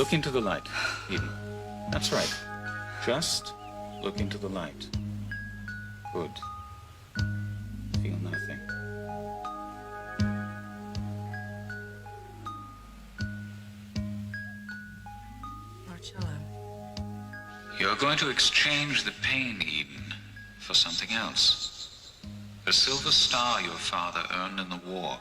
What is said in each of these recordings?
Look into the light, Eden. That's right. Just look into the light. Good. Feel nothing. Marcello. You're going to exchange the pain, Eden, for something else. The silver star your father earned in the war.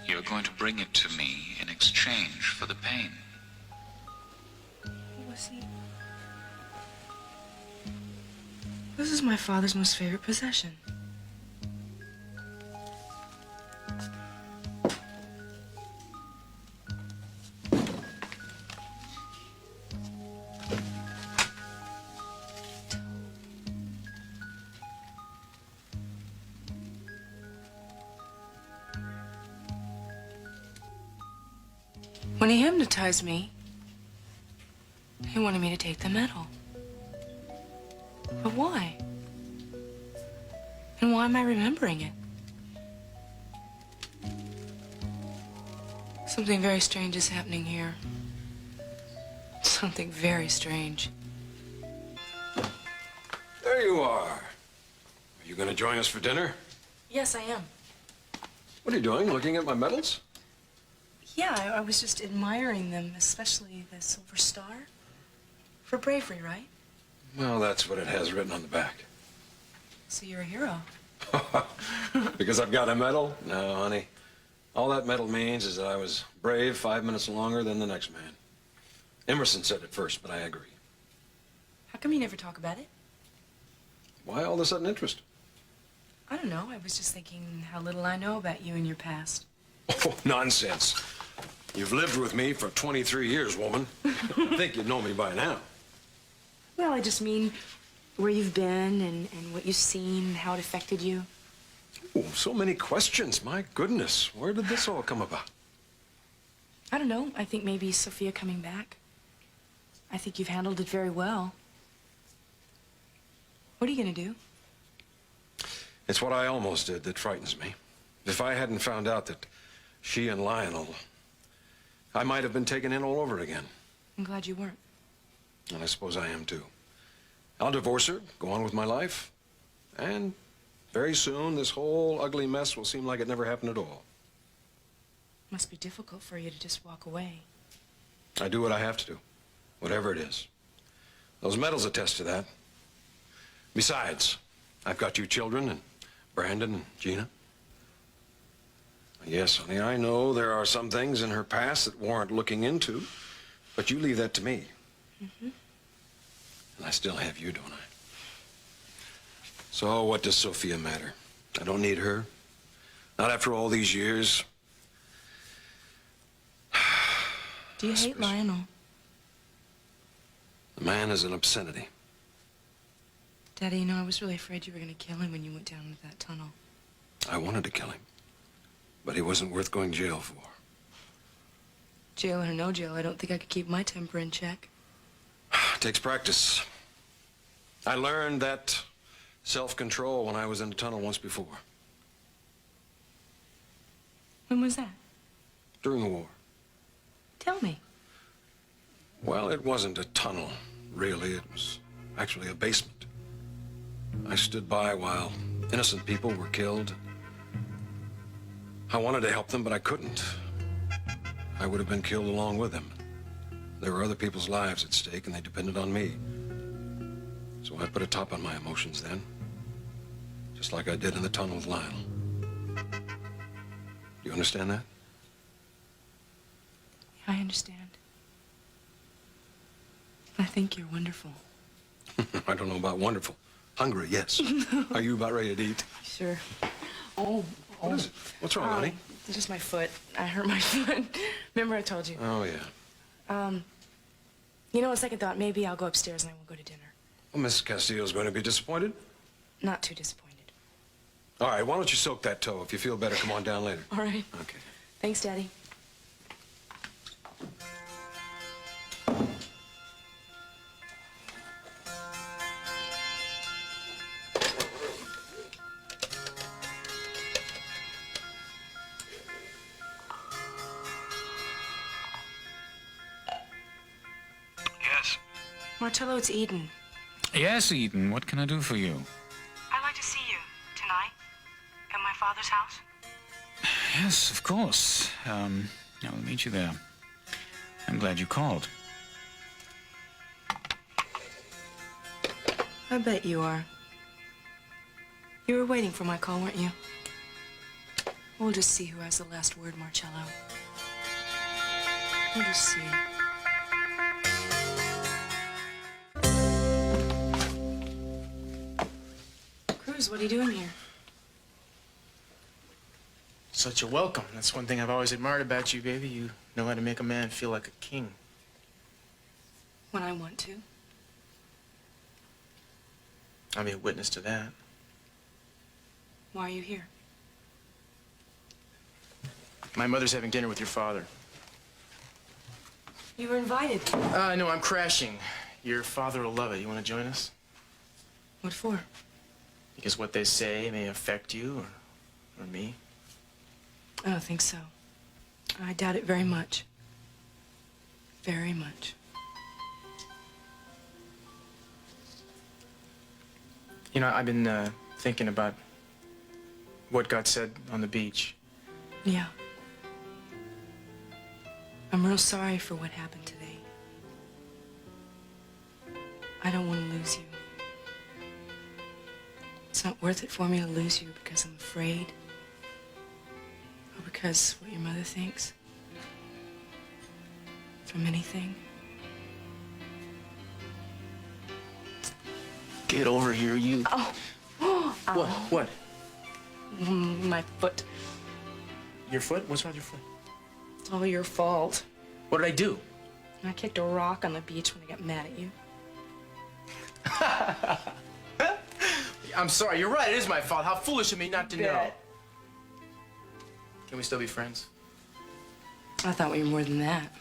You're going to bring it to me in exchange for the pain. Was he? This is my father's most favorite possession. When he hypnotized me, he wanted me to take the medal. But why? And why am I remembering it? Something very strange is happening here. Something very strange. There you are. Are you going to join us for dinner? Yes, I am. What are you doing, looking at my medals? Yeah, I was just admiring them, especially the silver star. For bravery, right? Well, that's what it has written on the back. So you're a hero. Because I've got a medal? No, honey. All that medal means is that I was brave 5 minutes longer than the next man. Emerson said it first, but I agree. How come you never talk about it? Why all of a sudden interest? I don't know. I was just thinking how little I know about you and your past. Oh, nonsense. You've lived with me for 23 years, woman. I think you'd know me by now. Well, I just mean where you've been and what you've seen and how it affected you. Oh, so many questions. My goodness. Where did this all come about? I don't know. I think maybe Sophia coming back. I think you've handled it very well. What are you going to do? It's what I almost did that frightens me. If I hadn't found out that she and Lionel, I might have been taken in all over again. I'm glad you weren't. And I suppose I am, too. I'll divorce her, go on with my life, and very soon this whole ugly mess will seem like it never happened at all. Must be difficult for you to just walk away. I do what I have to do, whatever it is. Those medals attest to that. Besides, I've got you children, and Brandon and Gina. Yes, honey, I know there are some things in her past that warrant looking into, but you leave that to me. Mm-hmm. And I still have you, don't I? So what does Sophia matter? I don't need her. Not after all these years. Do you hate Lionel? The man is an obscenity. Daddy, you know, I was really afraid you were going to kill him when you went down into that tunnel. I wanted to kill him, but he wasn't worth going to jail for. Jail or no jail, I don't think I could keep my temper in check. It takes practice. I learned that self-control when I was in the tunnel once before. When was that? During the war. Tell me. Well, it wasn't a tunnel, really. It was actually a basement. I stood by while innocent people were killed. I wanted to help them, but I couldn't. I would have been killed along with them. There were other people's lives at stake, and they depended on me. So I put a top on my emotions then, just like I did in the tunnel with Lionel. You understand that? I understand. I think you're wonderful. I don't know about wonderful. Hungry, yes. Are you about ready to eat? Sure. Oh. What is it? What's wrong, honey? It's just my foot. I hurt my foot. Remember I told you? Oh, yeah. You know, on second thought, maybe I'll go upstairs and I won't go to dinner. Well, Mrs. Castillo's going to be disappointed. Not too disappointed. All right, why don't you soak that toe? If you feel better, come on down later. All right. Okay. Thanks, Daddy. Marcello, it's Eden. Yes, Eden. What can I do for you? I'd like to see you tonight at my father's house. Yes, of course. I'll meet you there. I'm glad you called. I bet you are. You were waiting for my call, weren't you? We'll just see who has the last word, Marcello. We'll just see. Cruz, what are you doing here? Such a welcome. That's one thing I've always admired about you, baby. You know how to make a man feel like a king. When I want to. I'll be a witness to that. Why are you here? My mother's having dinner with your father. You were invited. No, I'm crashing. Your father will love it. You want to join us? What for? Because what they say may affect you or me. I don't think so. I doubt it very much. Very much. You know, I've been thinking about what God said on the beach. Yeah. I'm real sorry for what happened today. I don't want to lose you. It's not worth it for me to lose you because I'm afraid. Or because what your mother thinks. From anything. Get over here, you. Oh. What? What? My foot. Your foot? What's wrong with your foot? It's all your fault. What did I do? I kicked a rock on the beach when I got mad at you. I'm sorry. You're right. It is my fault. How foolish of me not to know. Bet. Can we still be friends? I thought we were more than that.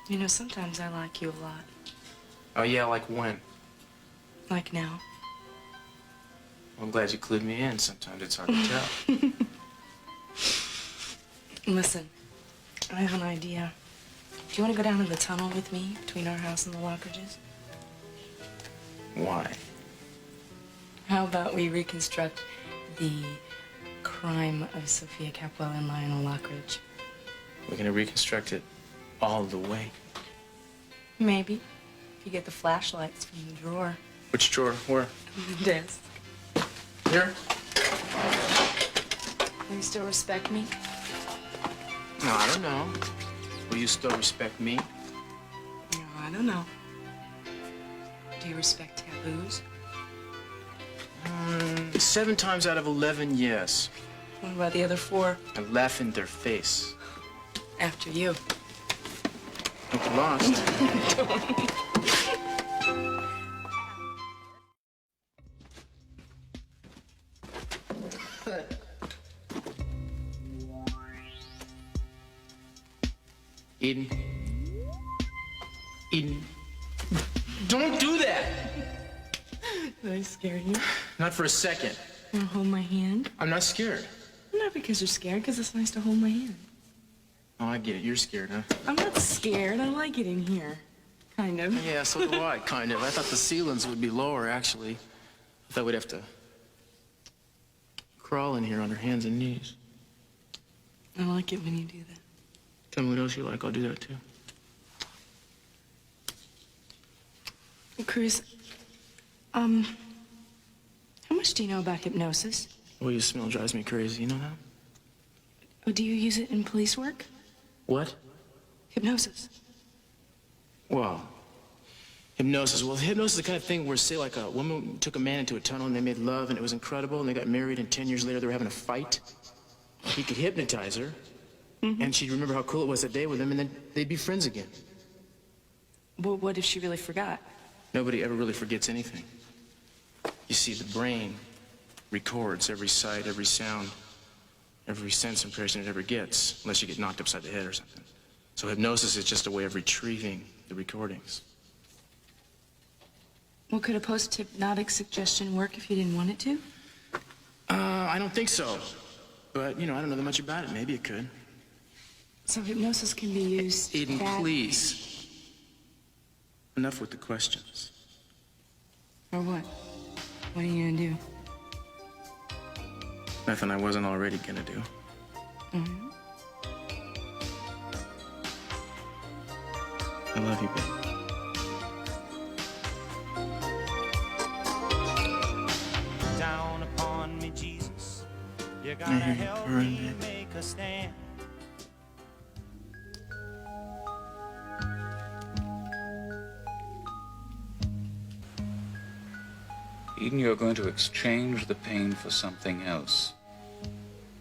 You know, sometimes I like you a lot. Oh, yeah, like when? Like now. Well, I'm glad you clued me in. Sometimes it's hard to tell. Listen, I have an idea. Do you want to go down to the tunnel with me between our house and the Lockridges? Why? How about we reconstruct the crime of Sophia Capwell and Lionel Lockridge? We're gonna reconstruct it all the way. Maybe. If you get the flashlights from the drawer. Which drawer? Where? The desk. Here? Do you still respect me? No, I don't know. Will you still respect me? No, I don't know. Do you respect taboos? 7 times out of 11, yes. What about the other 4? I laugh in their face. After you. Don't get lost. Eden. Eden. Don't do that! Did I scare you? Not for a second. Want to hold my hand? I'm not scared. Not because you're scared, because it's nice to hold my hand. Oh, I get it. You're scared, huh? I'm not scared. I like it in here. Kind of. Yeah, so do I, kind of. I thought the ceilings would be lower, actually. I thought we'd have to crawl in here on our hands and knees. I like it when you do that. Tell me what else you like. I'll do that, too. Cruz, how much do you know about hypnosis? The way you smell drives me crazy. You know that? Oh, do you use it in police work? What? Hypnosis. Well, hypnosis. Well, hypnosis is the kind of thing where, say, like a woman took a man into a tunnel and they made love and it was incredible and they got married and 10 years later they were having a fight. He could hypnotize her and she'd remember how cool it was that day with him and then they'd be friends again. Well, what if she really forgot? Nobody ever really forgets anything. You see, the brain records every sight, every sound, every sense impression it ever gets, unless you get knocked upside the head or something. So hypnosis is just a way of retrieving the recordings. Well, could a post-hypnotic suggestion work if you didn't want it to? I don't think so. But, you know, I don't know that much about it. Maybe it could. So hypnosis can be used... Eden, that- please. Enough with the questions. Or what? What are you gonna do? Nothing I wasn't already gonna do. Mm-hmm. I love you, babe. Down upon me, Jesus. You I gotta hear you help purring, me babe. make a stand. Eden, you're going to exchange the pain for something else.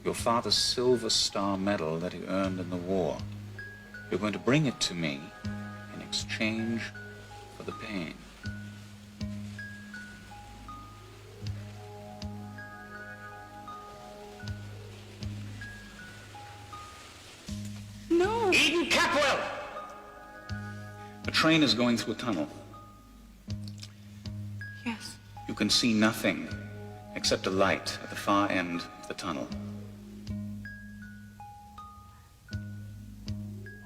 Your father's Silver Star medal that he earned in the war. You're going to bring it to me in exchange for the pain. No. Eden Capwell! The train is going through a tunnel. Yes. You can see nothing except a light at the far end of the tunnel.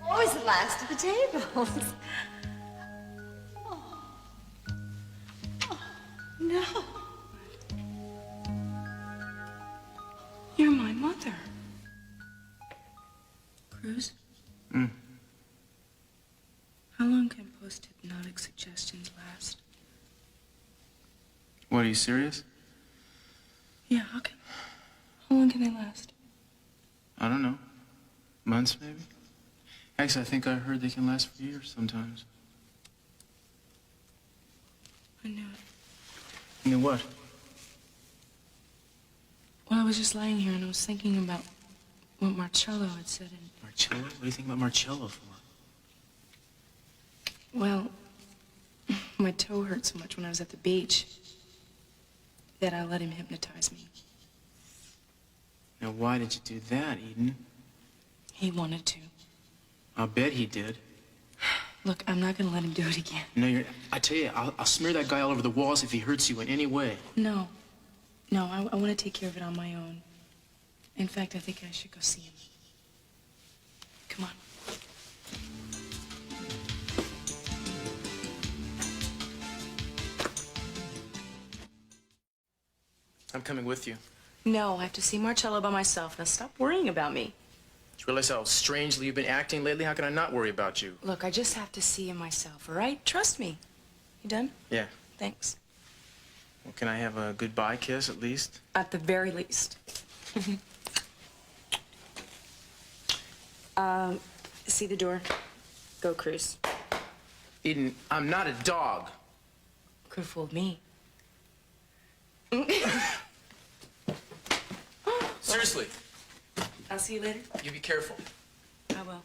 Always the last of the tables. No. You're my mother. Cruz? How long can post-hypnotic suggestions last? What, are you serious? Yeah, how long can they last? I don't know. Months, maybe? Actually, I think I heard they can last for years sometimes. I knew it. You know what? Well, I was just lying here and I was thinking about what Marcello had said. And, Marcello? What do you think about Marcello for? well, my toe hurt so much when I was at the beach that I let him hypnotize me. Now, why did you do that, Eden? He wanted to. I'll bet he did. Look, I'm not gonna let him do it again. No, I tell you, I'll smear that guy all over the walls if he hurts you in any way. No. No, I want to take care of it on my own. In fact, I think I should go see him. Come on. I'm coming with you. No, I have to see Marcello by myself. Now stop worrying about me. Do you realize how strangely you've been acting lately? How can I not worry about you? Look, I just have to see him myself, all right? Trust me. You done? Yeah. Thanks. Well, can I have a goodbye kiss at least? At the very least. See the door? Go, Cruz. Eden, I'm not a dog. Could have fooled me. Seriously, I'll see you later. you be careful. I will.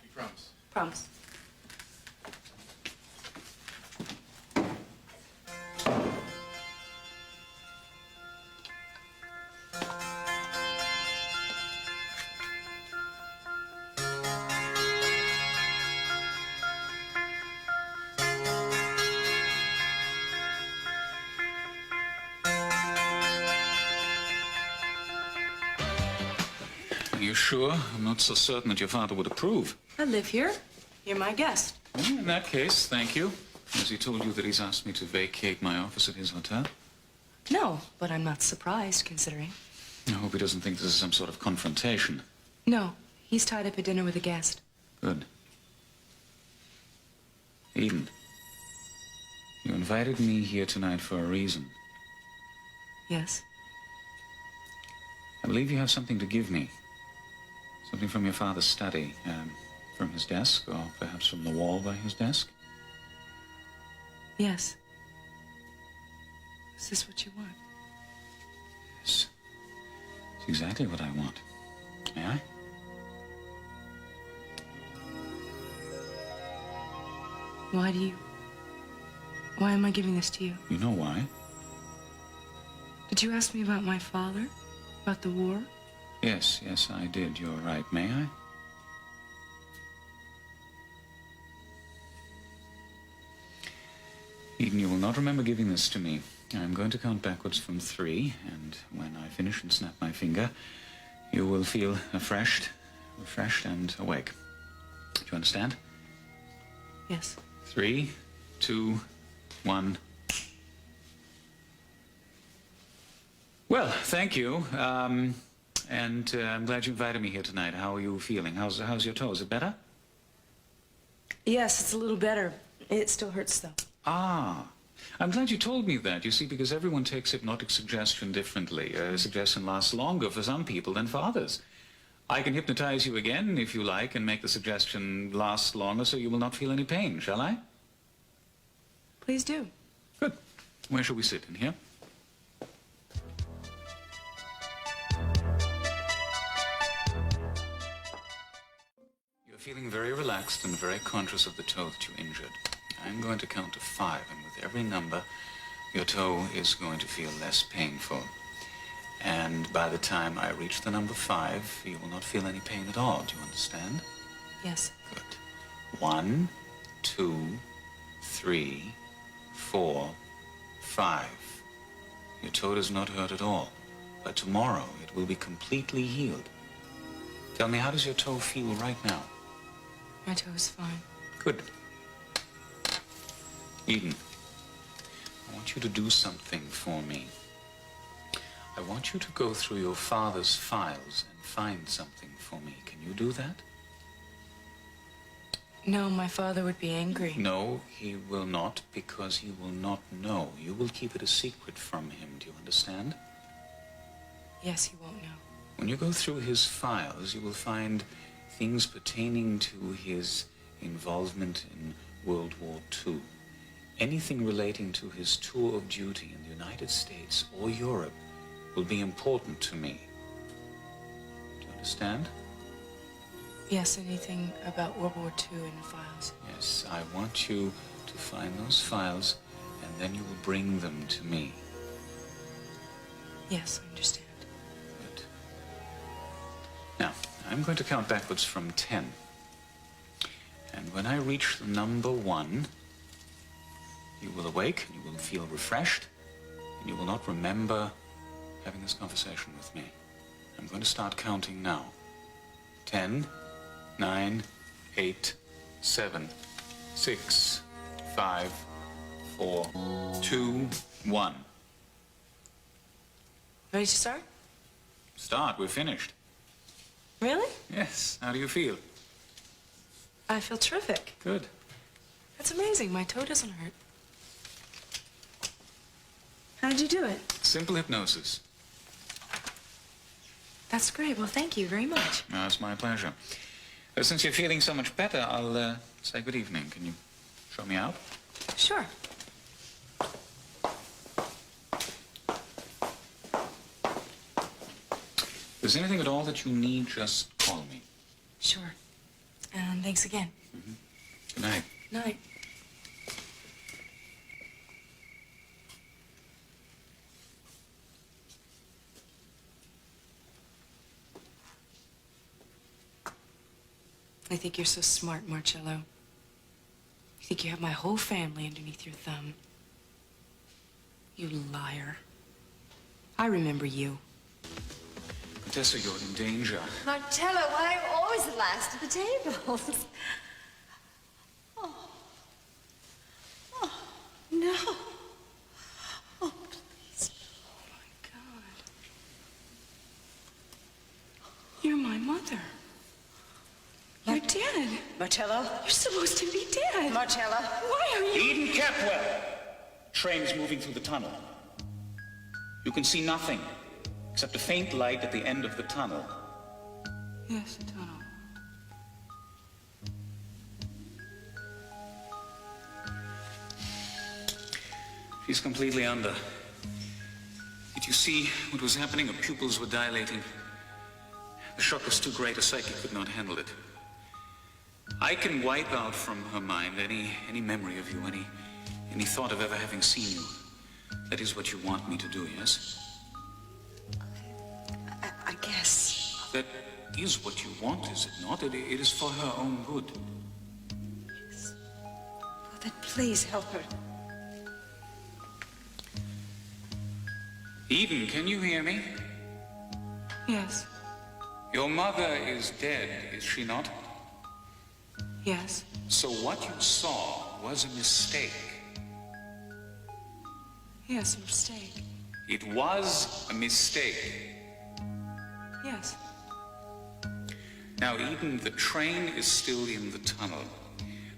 You promise? Promise. Are you sure? I'm not so certain that your father would approve. I live here. You're my guest. Well, in that case, thank you. Has he told you that he's asked me to vacate my office at his hotel? No, but I'm not surprised, considering. I hope he doesn't think this is some sort of confrontation. No, he's tied up at dinner with a guest. Good. Eden, you invited me here tonight for a reason. Yes? I believe you have something to give me. Something from your father's study, from his desk, or perhaps from the wall by his desk. Yes. Is this what you want? Yes. It's exactly what I want. May I? Why am I giving this to you? You know why? Did you ask me about my father? About the war? Yes, I did. You're right. May I? Eden, you will not remember giving this to me. I'm going to count backwards from 3, and when I finish and snap my finger, you will feel refreshed and awake. Do you understand? Yes. 3, 2, 2, 1. Well, thank you. And I'm glad you invited me here tonight. How are you feeling? How's your toe? Is it better? Yes, it's a little better. It still hurts, though. Ah, I'm glad you told me that. You see, because everyone takes hypnotic suggestion differently. Suggestion lasts longer for some people than for others. I can hypnotize you again, if you like, and make the suggestion last longer so you will not feel any pain, shall I? Please do. Good. Where shall we sit? In here? You're feeling very relaxed and very conscious of the toe that you injured. I'm going to count to 5, and with every number, your toe is going to feel less painful. And by the time I reach the number 5, you will not feel any pain at all. Do you understand? Yes. Good. 1, 2, 3, 4, 5. Your toe does not hurt at all. By tomorrow, it will be completely healed. Tell me, how does your toe feel right now? My toe is fine. Good. Eden, I want you to do something for me. I want you to go through your father's files and find something for me. Can you do that? No, my father would be angry. No, he will not, because he will not know. You will keep it a secret from him. Do you understand? Yes, he won't know. When you go through his files, you will find things pertaining to his involvement in World War II. Anything relating to his tour of duty in the United States or Europe will be important to me. Do you understand? Yes, anything about World War II in the files. Yes, I want you to find those files, and then you will bring them to me. Yes, I understand. Good. Now, I'm going to count backwards from 10. And when I reach the number 1, you will awake, and you will feel refreshed, and you will not remember having this conversation with me. I'm going to start counting now. 10, 9, 8, 7, 6, 5, 4, 2, 1. Ready to start? Start, we're finished. Really? Yes, how do you feel? I feel terrific. Good. That's amazing. My toe doesn't hurt. How did you do it? Simple hypnosis. That's great. Well, thank you very much. No, it's my pleasure. Since you're feeling so much better, I'll say good evening. Can you show me out? Sure. If there's anything at all that you need, just call me. Sure. And thanks again. Good night. Night. I think you're so smart, Marcello. You think you have my whole family underneath your thumb. You liar. I remember you. Contessa, you're in danger. Martello, why are you always the last at the tables? Oh. Oh, no. Oh, please. Oh, my God. You're my mother. You're dead. Martello? You're supposed to be dead. Martello? Why are you... Eden Kepwell! Train is moving through the tunnel. You can see nothing except a faint light at the end of the tunnel. Yes, the tunnel. She's completely under. Did you see what was happening? Her pupils were dilating. The shock was too great. A psychic could not handle it. I can wipe out from her mind any memory of you, any thought of ever having seen you. That is what you want me to do, yes? I guess. That is what you want, is it not? It is for her own good. Yes. Oh, then please help her. Eden, can you hear me? Yes. Your mother is dead, is she not? Yes. So what you saw was a mistake. Yes, a mistake. It was a mistake. Yes. Now, Eden, the train is still in the tunnel.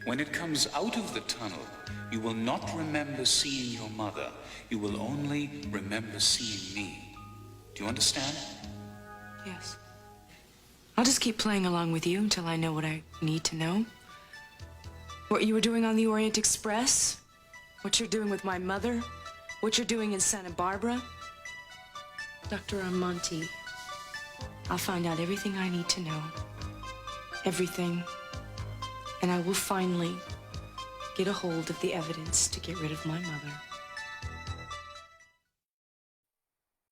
When it comes out of the tunnel, you will not remember seeing your mother. You will only remember seeing me. Do you understand? Yes. I'll just keep playing along with you until I know what I need to know. What you were doing on the Orient Express, what you're doing with my mother, what you're doing in Santa Barbara. Dr. Armonti, I'll find out everything I need to know. Everything. And I will finally get a hold of the evidence to get rid of my mother.